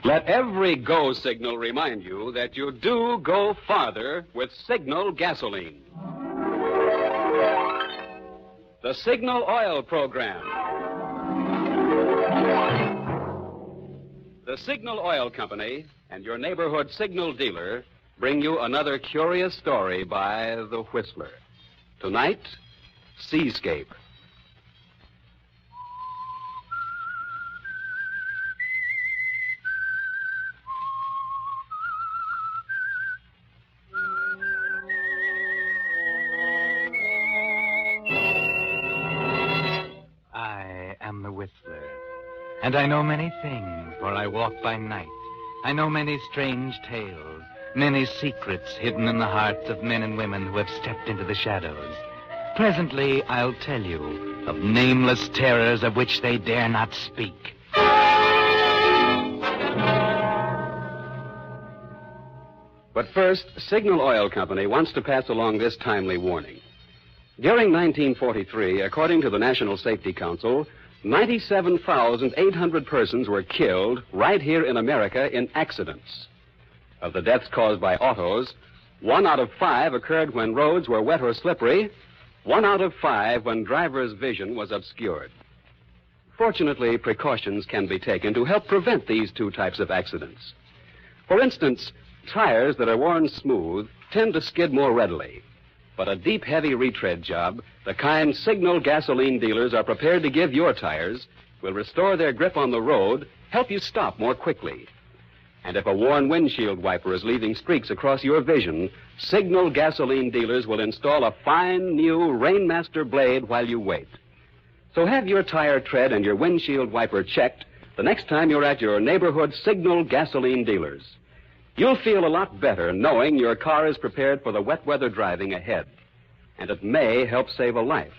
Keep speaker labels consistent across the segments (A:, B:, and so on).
A: Let every go signal remind you that you do go farther with Signal gasoline. The Signal Oil Program. The Signal Oil Company and your neighborhood Signal dealer bring you another curious story by the Whistler. Tonight, Seascape.
B: I am the Whistler, and I know many things, for I walk by night. I know many strange tales, many secrets hidden in the hearts of men and women who have stepped into the shadows. Presently, I'll tell you of nameless terrors of which they dare not speak.
A: But first, Signal Oil Company wants to pass along this timely warning. During 1943, according to the National Safety Council, 97,800 persons were killed right here in America in accidents. Of the deaths caused by autos, 1 out of 5 occurred when roads were wet or slippery, 1 out of 5 when drivers' vision was obscured. Fortunately, precautions can be taken to help prevent these two types of accidents. For instance, tires that are worn smooth tend to skid more readily. But a deep, heavy retread job, the kind Signal gasoline dealers are prepared to give your tires, will restore their grip on the road, help you stop more quickly. And if a worn windshield wiper is leaving streaks across your vision, Signal gasoline dealers will install a fine new Rainmaster blade while you wait. So have your tire tread and your windshield wiper checked the next time you're at your neighborhood Signal gasoline dealers. You'll feel a lot better knowing your car is prepared for the wet weather driving ahead. And it may help save a life,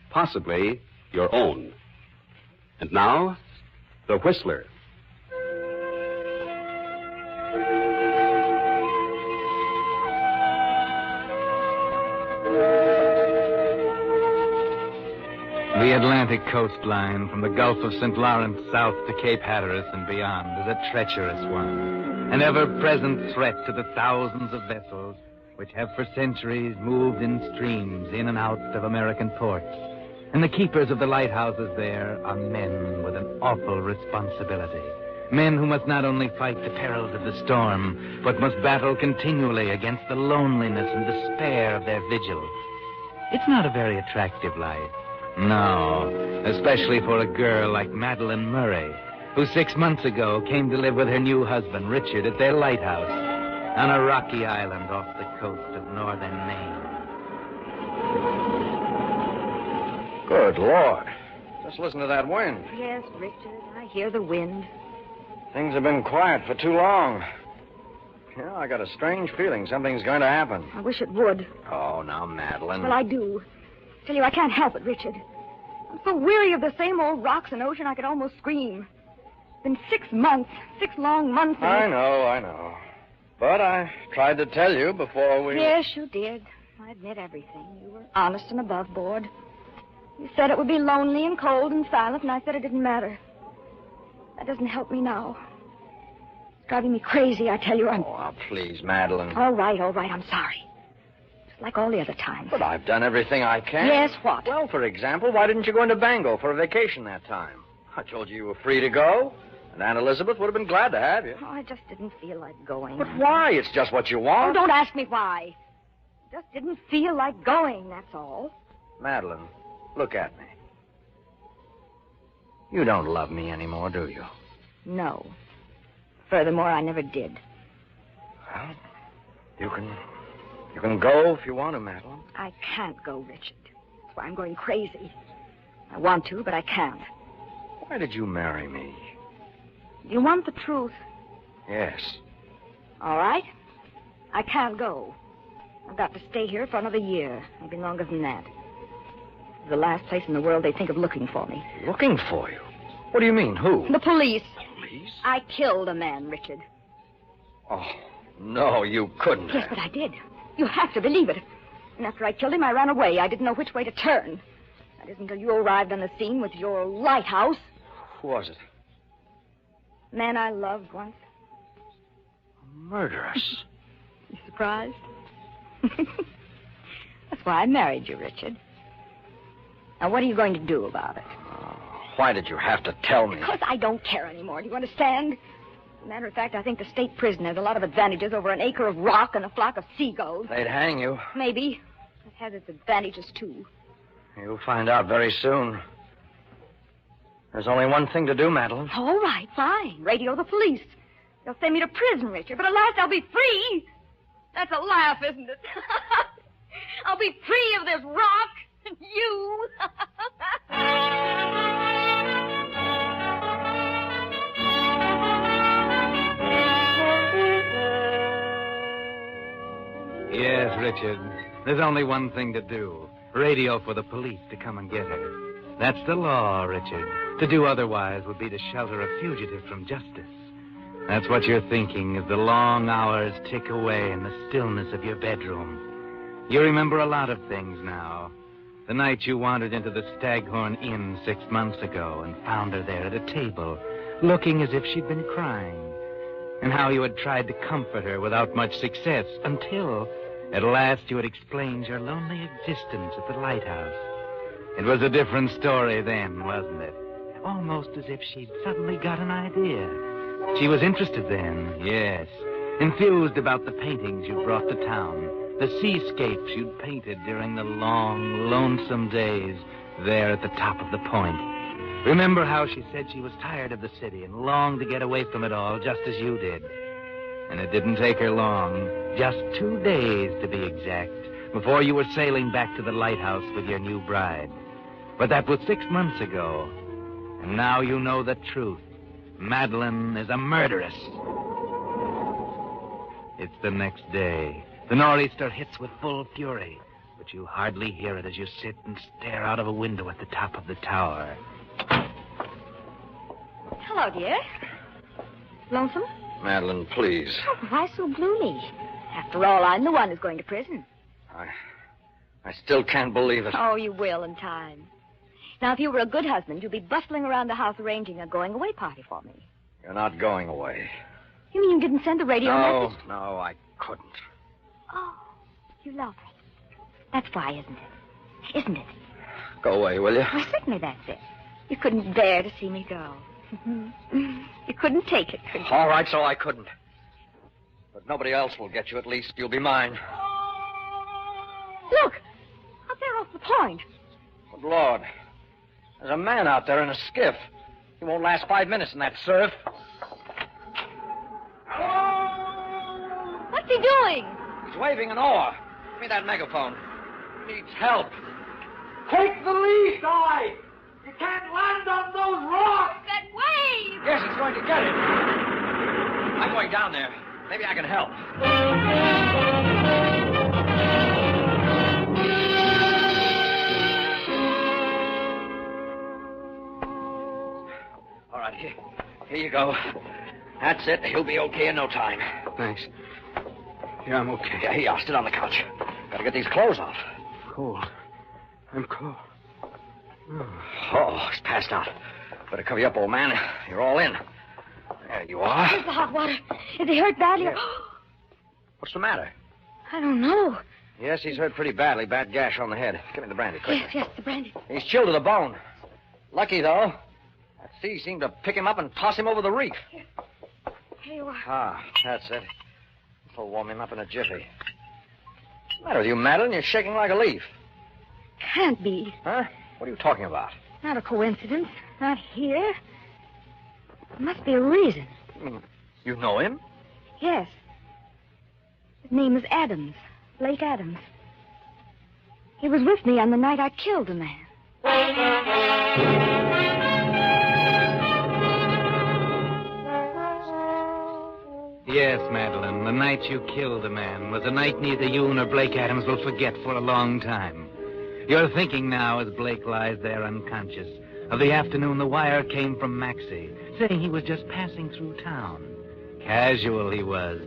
A: possibly your own. And now, the Whistler.
B: The Atlantic coastline from the Gulf of St. Lawrence south to Cape Hatteras and beyond is a treacherous one, an ever-present threat to the thousands of vessels which have for centuries moved in streams in and out of American ports. And the keepers of the lighthouses there are men with an awful responsibility. Men who must not only fight the perils of the storm, but must battle continually against the loneliness and despair of their vigil. It's not a very attractive life. No, especially for a girl like Madeline Murray, who 6 months ago came to live with her new husband, Richard, at their lighthouse on a rocky island off the coast of northern Maine.
C: Good Lord. Just listen to that wind.
D: Yes, Richard, I hear the wind.
C: Things have been quiet for too long. Yeah, I got a strange feeling something's going to happen.
D: I wish it would.
C: Oh, now, Madeline.
D: Well, I do. Tell you, I can't help it, Richard. I'm so weary of the same old rocks and ocean I could almost scream. It's been 6 months, 6 long months.
C: I know. But I tried to tell you before we...
D: Yes, you did. I admit everything. You were honest and above board. You said it would be lonely and cold and silent, and I said it didn't matter. That doesn't help me now. It's driving me crazy, I tell you.
C: Oh, now, please, Madeline.
D: All right, I'm sorry. Just like all the other times.
C: But I've done everything I can.
D: Yes, what?
C: Well, for example, why didn't you go into Bengal for a vacation that time? I told you were free to go, and Aunt Elizabeth would have been glad to have you.
D: Oh, I just didn't feel like going.
C: But why? It's just what you
D: Oh,
C: want.
D: don't ask me why. Just didn't feel like going, that's all.
C: Madeline, look at me. You don't love me anymore, do you?
D: No. Furthermore, I never did.
C: Well, you can go if you want to, Madeline.
D: I can't go, Richard. That's why I'm going crazy. I want to, but I can't.
C: Why did you marry me?
D: You want the truth?
C: Yes.
D: All right. I can't go. I've got to stay here for another year, maybe longer than that. It's the last place in the world they think of looking for me.
C: Looking for you? What do you mean? Who?
D: The police.
C: Police?
D: I killed a man, Richard.
C: Oh, no, you couldn't
D: Yes,
C: have.
D: but I did. You have to believe it. And after I killed him, I ran away. I didn't know which way to turn. That isn't until you arrived on the scene with your lighthouse.
C: Who was it?
D: A man I loved once.
C: Murderess?
D: You surprised? That's why I married you, Richard. Now, what are you going to do about it?
C: Why did you have to tell me?
D: Because I don't care anymore. Do you understand? As a matter of fact, I think the state prison has a lot of advantages over an acre of rock and a flock of seagulls.
C: They'd hang you.
D: Maybe. It has its advantages, too.
C: You'll find out very soon. There's only one thing to do, Madeline.
D: All right, fine. Radio the police. They'll send me to prison, Richard, but at last I'll be free. That's a laugh, isn't it? I'll be free of this rock and you.
B: Yes, Richard. There's only one thing to do. Radio for the police to come and get her. That's the law, Richard. To do otherwise would be to shelter a fugitive from justice. That's what you're thinking as the long hours tick away in the stillness of your bedroom. You remember a lot of things now. The night you wandered into the Staghorn Inn 6 months ago and found her there at a table, looking as if she'd been crying. And how you had tried to comfort her without much success until, at last, you had explained your lonely existence at the lighthouse. It was a different story then, wasn't it? Almost as if she'd suddenly got an idea. She was interested then, yes. Enthused about the paintings you brought to town. The seascapes you'd painted during the long, lonesome days there at the top of the point. Remember how she said she was tired of the city and longed to get away from it all, just as you did. And it didn't take her long, just 2 days to be exact, before you were sailing back to the lighthouse with your new bride. But that was 6 months ago. And now you know the truth. Madeline is a murderess. It's the next day. The nor'easter hits with full fury, but you hardly hear it as you sit and stare out of a window at the top of the tower.
D: Hello, dear. Lonesome?
C: Madeline, please.
D: Oh, why so gloomy? After all, I'm the one who's going to prison.
C: I still can't believe it.
D: Oh, you will in time. Now, if you were a good husband, you'd be bustling around the house arranging a going-away party for me.
C: You're not going away.
D: You mean you didn't send the radio message?
C: No, I couldn't.
D: Oh, you love me. That's why, isn't it? Isn't it?
C: Go away, will you?
D: Well, certainly that's it. You couldn't bear to see me go. You couldn't take it, could you?
C: All right, so I couldn't. But nobody else will get you. At least you'll be mine.
D: Look! Up there off the point.
C: Good Lord. There's a man out there in a skiff. He won't last 5 minutes in that surf.
D: What's he doing?
C: He's waving an oar. Give me that megaphone. Needs help. Take the lead, Di! You can't land on those rocks!
D: That wave!
C: Yes, he's going to get it. I'm going down there. Maybe I can help. All right, here you go. That's it. He'll be okay in no time.
A: Thanks. Yeah, I'm okay.
C: Yeah, here, I'll sit on the couch. Gotta get these clothes off.
A: Cold. I'm cold.
C: Oh, he's passed out. Better cover you up, old man. You're all in. There you are.
D: Where's the hot water? Is he hurt badly?
C: Yeah. What's the matter?
D: I don't know.
C: Yes, he's hurt pretty badly. Bad gash on the head. Give me the brandy, quickly.
D: Yes, the brandy.
C: He's chilled to the bone. Lucky, though. That sea seemed to pick him up and toss him over the reef.
D: Here you are.
C: Ah, that's it. This'll warm him up in a jiffy. What's the matter with you, Madeline? You're shaking like a leaf.
D: Can't be.
C: Huh? What are you talking about?
D: Not a coincidence. Not here. There must be a reason.
C: You know him?
D: Yes. His name is Adams. Blake Adams. He was with me on the night I killed the man.
B: Yes, Madeline, the night you killed a man was a night neither you nor Blake Adams will forget for a long time. You're thinking now, as Blake lies there unconscious, of the afternoon the wire came from Maxie, saying he was just passing through town. Casual he was,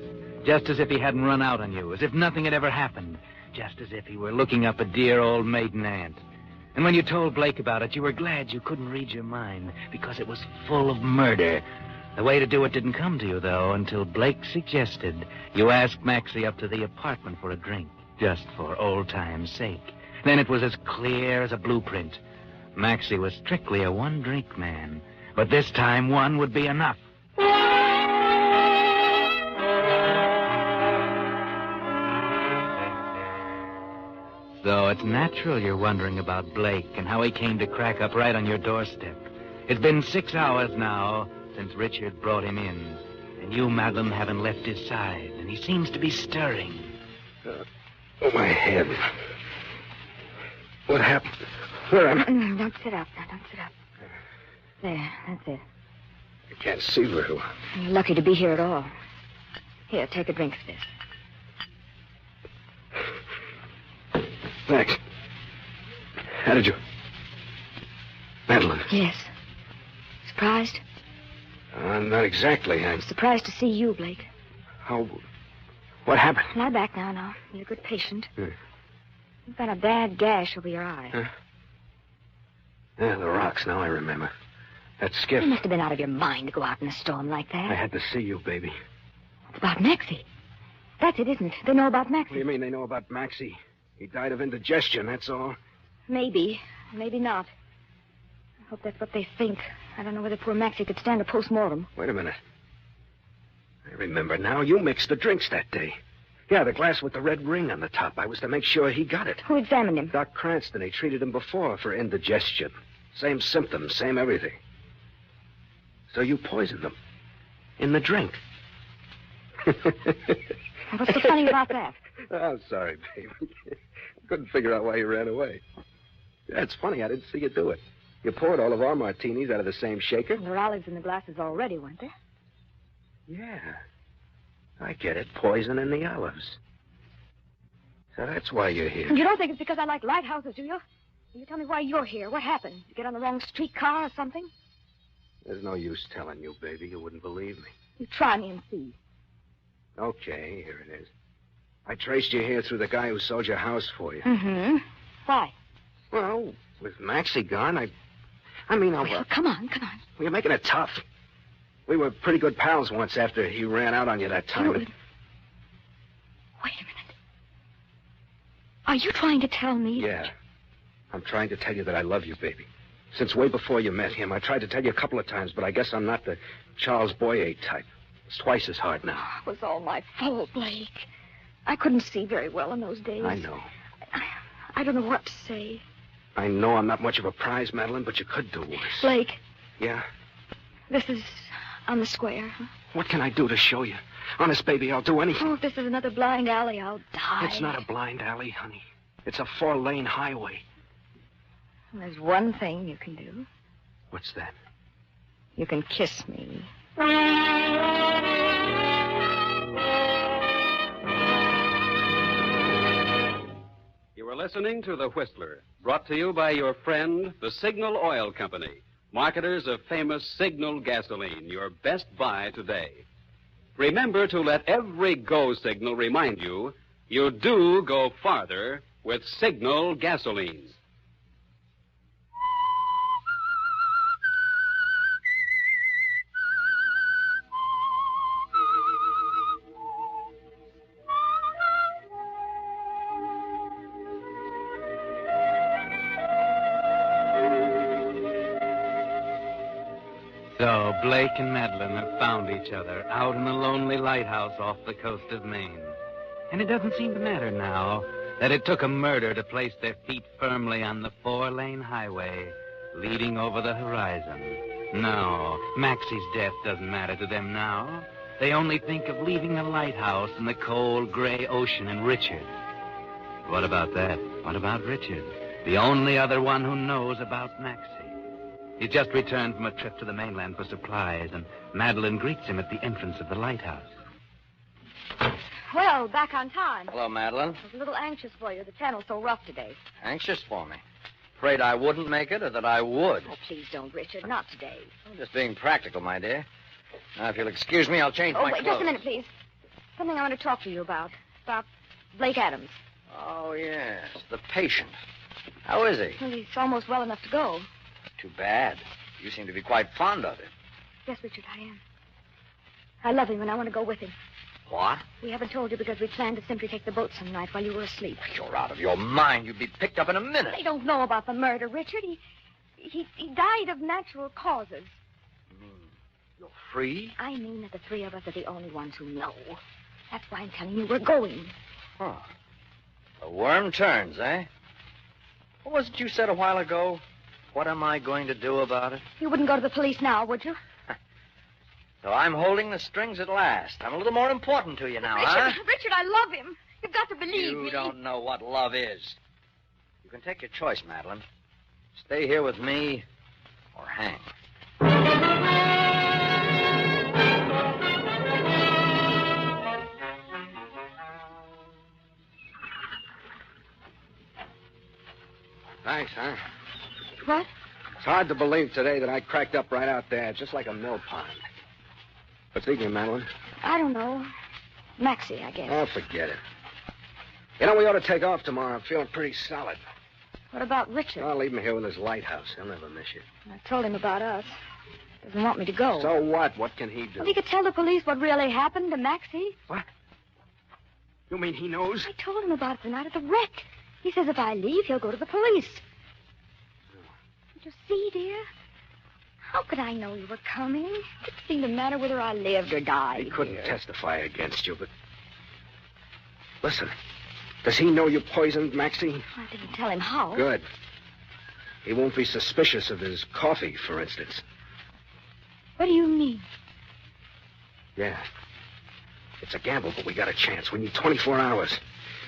B: just as if he hadn't run out on you, as if nothing had ever happened, just as if he were looking up a dear old maiden aunt. And when you told Blake about it, you were glad you couldn't read your mind, because it was full of murder. The way to do it didn't come to you, though, until Blake suggested you ask Maxie up to the apartment for a drink, just for old time's sake. Then it was as clear as a blueprint. Maxie was strictly a one-drink man, but this time one would be enough. So it's natural you're wondering about Blake and how he came to crack up right on your doorstep. It's been 6 hours now since Richard brought him in, and you, Madeline, haven't left his side, and he seems to be stirring.
E: Oh, my head. What happened? Where am I?
D: Don't sit up now. Don't sit up. There, that's it.
E: I can't see very well.
D: You're lucky to be here at all. Here, take a drink of this.
E: Max. How did you... Madeline.
D: Yes. Surprised?
E: Not exactly. I'm
D: Surprised to see you, Blake.
E: How... What happened?
D: Lie back now. You're a good patient.
E: Hmm.
D: You've got a bad gash over your eye.
E: Huh? Yeah, the rocks. Now I remember. That skiff.
D: You must have been out of your mind to go out in a storm like that.
E: I had to see you, baby.
D: It's about Maxie. That's it, isn't it? They know about Maxie.
E: What do you mean they know about Maxie? He died of indigestion, that's all.
D: Maybe. Maybe not. I hope that's what they think. I don't know whether poor Maxie could stand a post-mortem.
E: Wait a minute. I remember now. You mixed the drinks that day. Yeah, the glass with the red ring on the top. I was to make sure he got it.
D: Who examined him?
E: Doc Cranston. He treated him before for indigestion. Same symptoms, same everything. So you poisoned him. In the drink.
D: What's so funny about that?
E: I'm sorry, baby. I couldn't figure out why you ran away. Yeah, it's funny. I didn't see you do it. You poured all of our martinis out of the same shaker.
D: There were olives in the glasses already, weren't there?
E: Yeah. I get it. Poison in the olives. So that's why you're here.
D: You don't think it's because I like lighthouses, do you? Will you tell me why you're here? What happened? You get on the wrong streetcar or something?
E: There's no use telling you, baby. You wouldn't believe me.
D: You try me and see.
E: Okay, here it is. I traced you here through the guy who sold your house for you.
D: Mm-hmm. Why?
E: Well, with Maxie gone, I mean,
D: Well, come on.
E: Well, you're making it tough. We were pretty good pals once after he ran out on you that time.
D: Wait a minute. Are you trying to tell me?
E: Yeah. I'm trying to tell you that I love you, baby. Since way before you met him, I tried to tell you a couple of times, but I guess I'm not the Charles Boyer type. It's twice as hard now.
D: It was all my fault, Blake. I couldn't see very well in those days.
E: I know.
D: I don't know what to say.
E: I know I'm not much of a prize, Madeline, but you could do worse.
D: Blake.
E: Yeah?
D: This is on the square. Huh?
E: What can I do to show you? Honest, baby, I'll do anything.
D: Oh, if this is another blind alley, I'll die.
E: It's not a blind alley, honey. It's a 4-lane highway.
D: There's one thing you can do.
E: What's that?
D: You can kiss me.
A: You are listening to The Whistler, brought to you by your friend, the Signal Oil Company, marketers of famous Signal gasoline, your best buy today. Remember to let every go signal remind you do go farther with Signal gasoline.
B: So Blake and Madeline have found each other out in a lonely lighthouse off the coast of Maine. And it doesn't seem to matter now that it took a murder to place their feet firmly on the 4-lane highway leading over the horizon. No, Maxie's death doesn't matter to them now. They only think of leaving the lighthouse and the cold gray ocean and Richard. What about that? What about Richard? The only other one who knows about Maxie. He's just returned from a trip to the mainland for supplies, and Madeline greets him at the entrance of the lighthouse.
D: Well, back on time.
C: Hello, Madeline.
D: I was a little anxious for you. The channel's so rough today.
C: Anxious for me? Afraid I wouldn't make it or that I would?
D: Oh, please don't, Richard. Not today.
C: I'm just being practical, my dear. Now, if you'll excuse me, I'll change my
D: wait,
C: clothes.
D: just a minute, please. Something I want to talk to you about. About Blake Adams.
C: Oh, yes, the patient. How is he?
D: Well, he's almost well enough to go.
C: Too bad. You seem to be quite fond of him.
D: Yes, Richard, I am. I love him and I want to go with him.
C: What?
D: We haven't told you because we planned to simply take the boat some night while you were asleep.
C: You're out of your mind. You'd be picked up in a minute.
D: They don't know about the murder, Richard. He died of natural causes.
C: You mean you're free?
D: I mean that the three of us are the only ones who know. That's why I'm telling you we're going.
C: Huh. The worm turns, eh? What was it you said a while ago? What am I going to do about it?
D: You wouldn't go to the police now, would you?
C: So I'm holding the strings at last. I'm a little more important to you now, huh?
D: Richard, I love him. You've got to believe me.
C: You don't know what love is. You can take your choice, Madeline. Stay here with me or hang.
E: Thanks, huh?
D: What?
E: It's hard to believe today that I cracked up right out there, just like a mill pond. What's eating you, Madeline?
D: I don't know. Maxie, I guess.
E: Oh, forget it. You know, we ought to take off tomorrow. I'm feeling pretty solid.
D: What about Richard?
E: I'll leave him here with his lighthouse. He'll never miss you.
D: I told him about us. Doesn't want me to go.
E: So what? What can he do?
D: Well, he could tell the police what really happened to Maxie.
E: What? You mean he knows?
D: I told him about it the night at the wreck. He says if I leave, he'll go to the police. Did you see, dear? How could I know you were coming? It didn't seem to matter whether I lived or died.
E: He couldn't testify against you, but... Listen, does he know you poisoned Maxie?
D: I didn't tell him how.
E: Good. He won't be suspicious of his coffee, for instance.
D: What do you mean?
E: Yeah. It's a gamble, but we got a chance. We need 24 hours.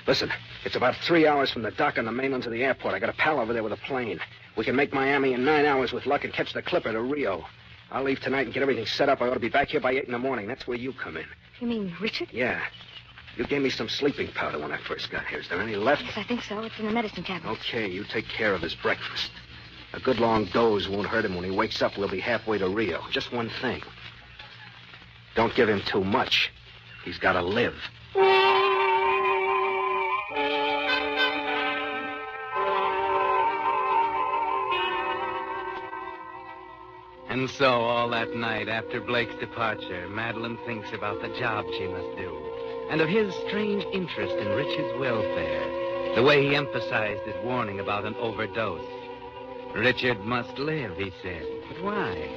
E: Listen, it's about 3 hours from the dock on the mainland to the airport. I got a pal over there with a plane. We can make Miami in 9 hours with luck and catch the Clipper to Rio. I'll leave tonight and get everything set up. I ought to be back here by 8 in the morning. That's where you come in.
D: You mean Richard?
E: Yeah. You gave me some sleeping powder when I first got here. Is there any left?
D: Yes, I think so. It's in the medicine cabinet.
E: Okay, you take care of his breakfast. A good long doze won't hurt him. When he wakes up, we'll be halfway to Rio. Just one thing. Don't give him too much. He's got to live.
B: And so, all that night after Blake's departure, Madeline thinks about the job she must do, and of his strange interest in Richard's welfare, the way he emphasized his warning about an overdose. Richard must live, he said. But why?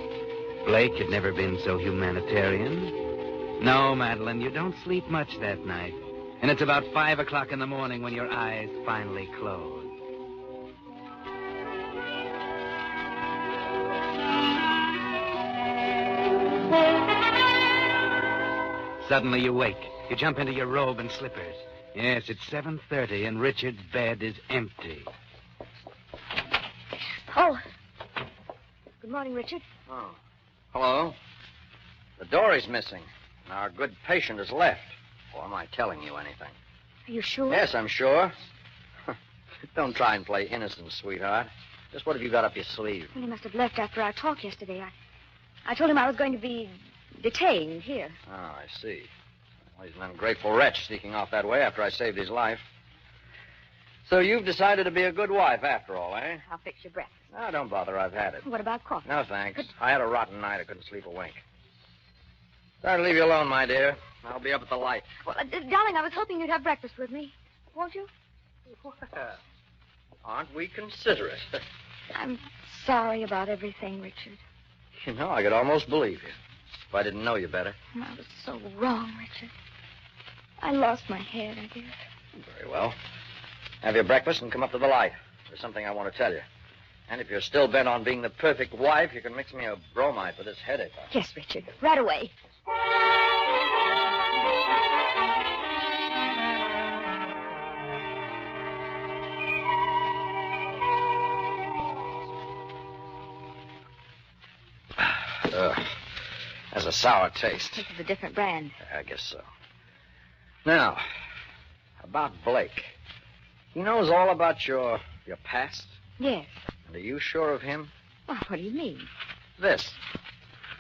B: Blake had never been so humanitarian. No, Madeline, you don't sleep much that night, and it's about 5 o'clock in the morning when your eyes finally close. Suddenly you wake. You jump into your robe and slippers. Yes, it's 7:30 and Richard's bed is empty.
D: Oh. Good morning, Richard.
C: Oh. Hello. The dory's missing. And our good patient has left. Or am I telling you anything?
D: Are you sure?
C: Yes, I'm sure. Don't try and play innocent, sweetheart. Just what have you got up your sleeve?
D: Well, he must have left after our talk yesterday. I told him I was going to be detained here.
C: Oh, I see. Well, he's an ungrateful wretch sneaking off that way after I saved his life. So you've decided to be a good wife after all, eh?
D: I'll fix your breakfast.
C: No, don't bother. I've had it.
D: What about coffee?
C: No, thanks. I had a rotten night. I couldn't sleep a wink. Sorry to leave you alone, my dear. I'll be up at the light.
D: Well, darling, I was hoping you'd have breakfast with me. Won't you?
C: Well, aren't we considerate?
D: I'm sorry about everything, Richard.
C: You know, I could almost believe you. If I didn't know you better.
D: I was so wrong, Richard. I lost my head, I did.
C: Very well. Have your breakfast and come up to the light. There's something I want to tell you. And if you're still bent on being the perfect wife, you can mix me a bromide for this headache.
D: Yes, Richard. Right away.
C: Has a sour taste.
D: This is a different brand.
C: I guess so. Now, about Blake. He knows all about your past?
D: Yes.
C: And are you sure of him?
D: Well, what do you mean?
C: This.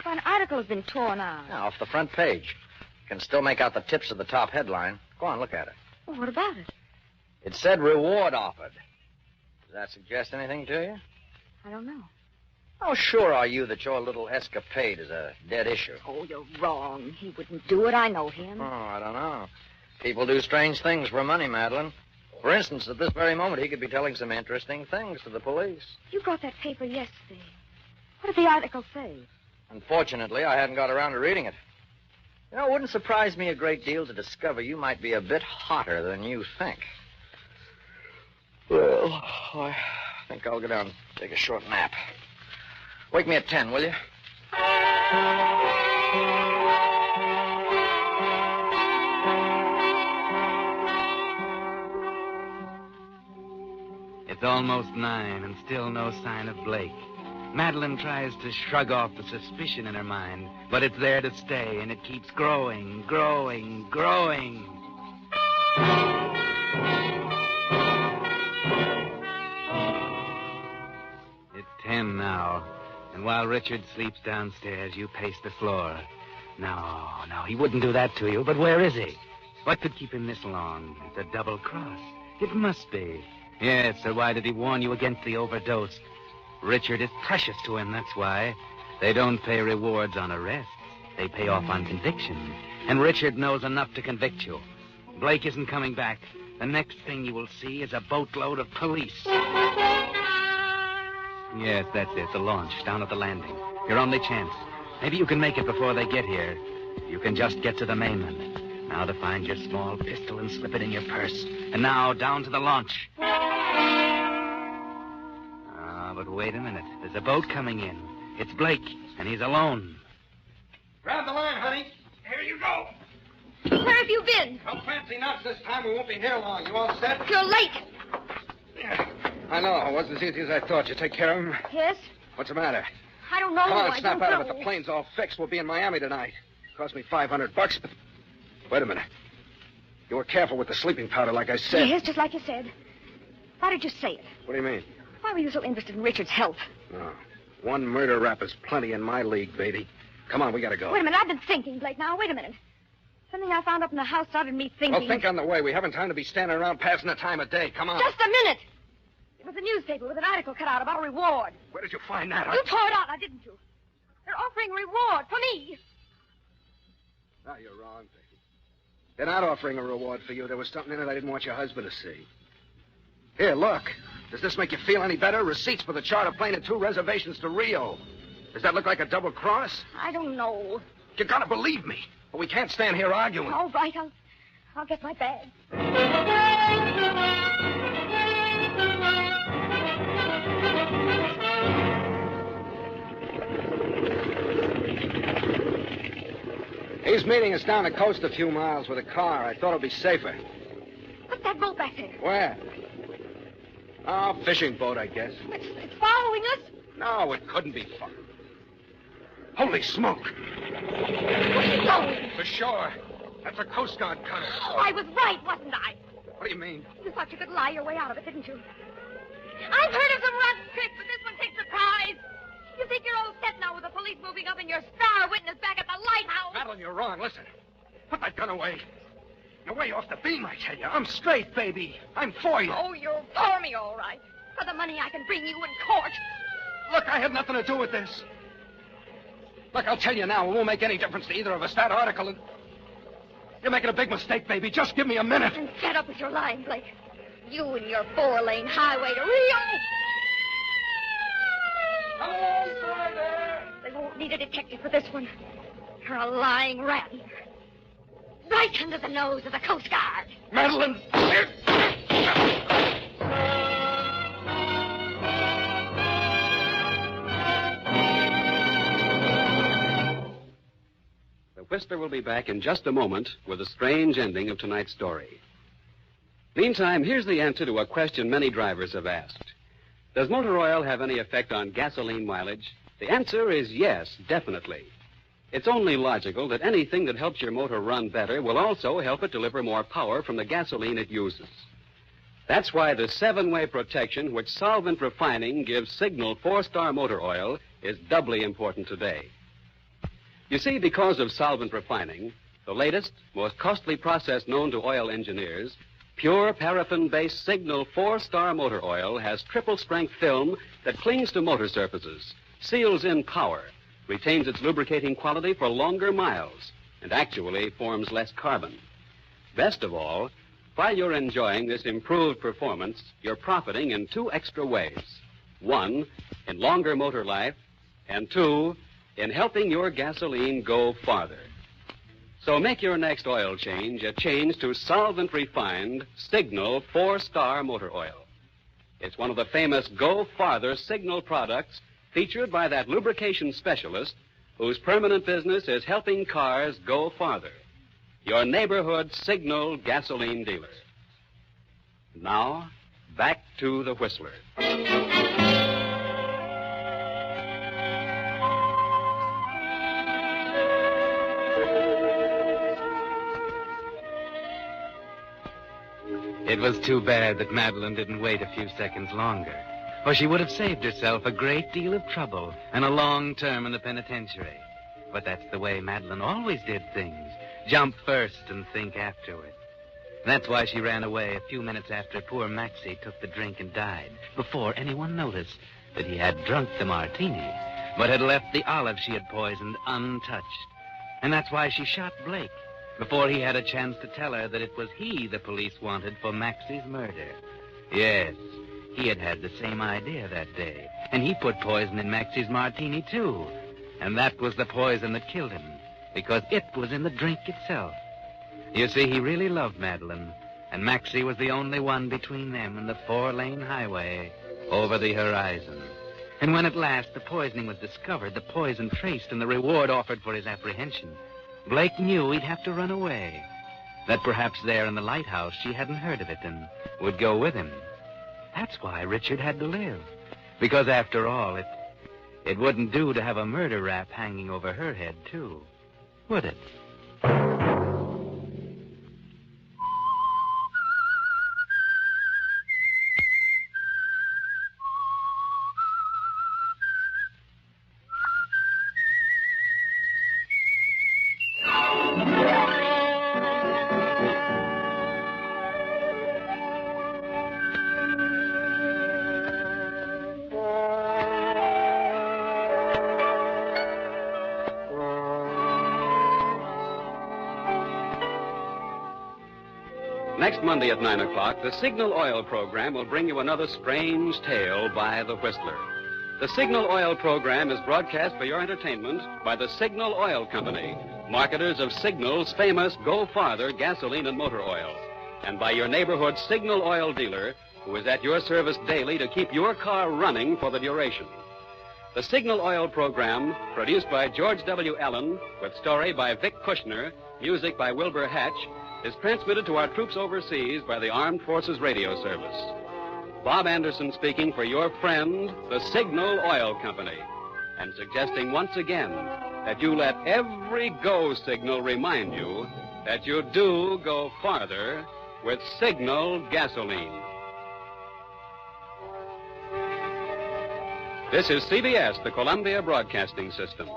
D: Well, an article has been torn out.
C: Now, off the front page. You can still make out the tips of the top headline. Go on, look at it.
D: Well, what about it?
C: It said reward offered. Does that suggest anything to you?
D: I don't know.
C: How sure are you that your little escapade is a dead issue?
D: Oh, you're wrong. He wouldn't do it. I know him.
C: Oh, I don't know. People do strange things for money, Madeline. For instance, at this very moment, he could be telling some interesting things to the police.
D: You brought that paper yesterday. What did the article say?
C: Unfortunately, I hadn't got around to reading it. You know, it wouldn't surprise me a great deal to discover you might be a bit hotter than you think. Well, I think I'll go down and take a short nap. Wake me at 10, will you?
B: It's almost 9 and still no sign of Blake. Madeline tries to shrug off the suspicion in her mind, but it's there to stay, and it keeps growing, growing, growing. It's 10 now, and while Richard sleeps downstairs, you pace the floor. No, he wouldn't do that to you, but where is he? What could keep him this long? It's a double cross. It must be. Yes, so why did he warn you against the overdose? Richard is precious to him, that's why. They don't pay rewards on arrests. They pay off on conviction. And Richard knows enough to convict you. Blake isn't coming back. The next thing you will see is a boatload of police. Yes, that's it, the launch, down at the landing. Your only chance. Maybe you can make it before they get here. You can just get to the mainland. Now to find your small pistol and slip it in your purse. And now down to the launch. But wait a minute. There's a boat coming in. It's Blake, and he's alone.
E: Grab the line, honey. Here you go.
D: Where have you been?
E: No fancy knots this time. We won't be here long. You all set?
D: You're late.
E: Yeah. I know. It wasn't as easy as I thought. You take care of him?
D: Yes?
E: What's the matter?
D: I don't know.
E: Come on,
D: I
E: snap
D: don't
E: out
D: know.
E: of it. The plane's all fixed. We'll be in Miami tonight. Cost me $500, but... Wait a minute. You were careful with the sleeping powder, like I said.
D: Yes, just like you said. Why did you say it?
E: What do you mean?
D: Why were you so interested in Richard's health?
E: No. One murder rap is plenty in my league, baby. Come on, we gotta go.
D: Wait a minute. I've been thinking, Blake. Now, wait a minute. Something I found up in the house started me thinking.
E: Well, think on the way. We haven't time to be standing around passing the time of day. Come on.
D: Just a minute. It was a newspaper with an article cut out about a reward.
E: Where did you find that?
D: You tore it out, now, didn't you? They're offering a reward for me.
E: No, you're wrong, baby. They're not offering a reward for you. There was something in it I didn't want your husband to see. Here, look. Does this make you feel any better? Receipts for the charter plane and 2 reservations to Rio. Does that look like a double cross?
D: I don't know.
E: You gotta believe me. But we can't stand here arguing.
D: All right, I'll get my bag.
E: He's meeting us down the coast a few miles with a car. I thought it'd be safer.
D: What's that boat back there?
E: Where? Oh, fishing boat, I guess.
D: It's following us?
E: No, it couldn't be fun. Holy smoke.
D: Where's it going?
E: For sure. That's a Coast Guard cutter.
D: Oh, I was right, wasn't I?
E: What do you mean?
D: You thought you could lie your way out of it, didn't you? I've heard of some rough tricks, but this one takes the prize. You think you're all set now with the police moving up and your star witness back at the lighthouse?
E: Madeline, you're wrong. Listen. Put that gun away. You're way off the beam, I tell you. I'm straight, baby. I'm for you.
D: Oh, you're for me, all right. For the money I can bring you in court.
E: Look, I had nothing to do with this. Look, I'll tell you now. It won't make any difference to either of us. That article... You're making a big mistake, baby. Just give me a minute.
D: And fed up with your lying, Blake. You and your 4-lane highway to Rio.
E: Hello, sir, there.
D: They won't need a detective for this one. You're a lying rat. Right under the nose of the Coast Guard.
E: Madeline.
A: The Whistler will be back in just a moment with a strange ending of tonight's story. Meantime, here's the answer to a question many drivers have asked. Does motor oil have any effect on gasoline mileage? The answer is yes, definitely. It's only logical that anything that helps your motor run better will also help it deliver more power from the gasoline it uses. That's why the 7-way protection which Solvent Refining gives Signal 4-Star Motor Oil is doubly important today. You see, because of Solvent Refining, the latest, most costly process known to oil engineers, pure paraffin-based Signal 4-Star Motor Oil has triple-strength film that clings to motor surfaces, seals in power, retains its lubricating quality for longer miles, and actually forms less carbon. Best of all, while you're enjoying this improved performance, you're profiting in 2 extra ways. 1, in longer motor life, and 2, in helping your gasoline go farther. So make your next oil change a change to solvent-refined Signal 4-Star Motor Oil. It's one of the famous Go Farther Signal products featured by that lubrication specialist whose permanent business is helping cars go farther. Your neighborhood Signal gasoline dealer. Now, back to the Whistler.
B: It was too bad that Madeline didn't wait a few seconds longer, or she would have saved herself a great deal of trouble and a long term in the penitentiary. But that's the way Madeline always did things. Jump first and think afterward. That's why she ran away a few minutes after poor Maxie took the drink and died, before anyone noticed that he had drunk the martini, but had left the olive she had poisoned untouched. And that's why she shot Blake, before he had a chance to tell her that it was he the police wanted for Maxie's murder. Yes, he had had the same idea that day, and he put poison in Maxie's martini, too. And that was the poison that killed him, because it was in the drink itself. You see, he really loved Madeline, and Maxie was the only one between them and the 4-lane highway over the horizon. And when at last the poisoning was discovered, the poison traced, and the reward offered for his apprehension, Blake knew he'd have to run away. That perhaps there in the lighthouse she hadn't heard of it and would go with him. That's why Richard had to live. Because after all, it wouldn't do to have a murder rap hanging over her head, too, would it?
A: Next Monday at 9 o'clock, the Signal Oil program will bring you another strange tale by the Whistler. The Signal Oil program is broadcast for your entertainment by the Signal Oil Company, marketers of Signal's famous Go Farther gasoline and motor oil, and by your neighborhood Signal Oil dealer, who is at your service daily to keep your car running for the duration. The Signal Oil program, produced by George W. Allen, with story by Vic Kushner, music by Wilbur Hatch, is transmitted to our troops overseas by the Armed Forces Radio Service. Bob Anderson speaking for your friend, the Signal Oil Company, and suggesting once again that you let every go signal remind you that you do go farther with Signal gasoline. This is CBS, the Columbia Broadcasting System.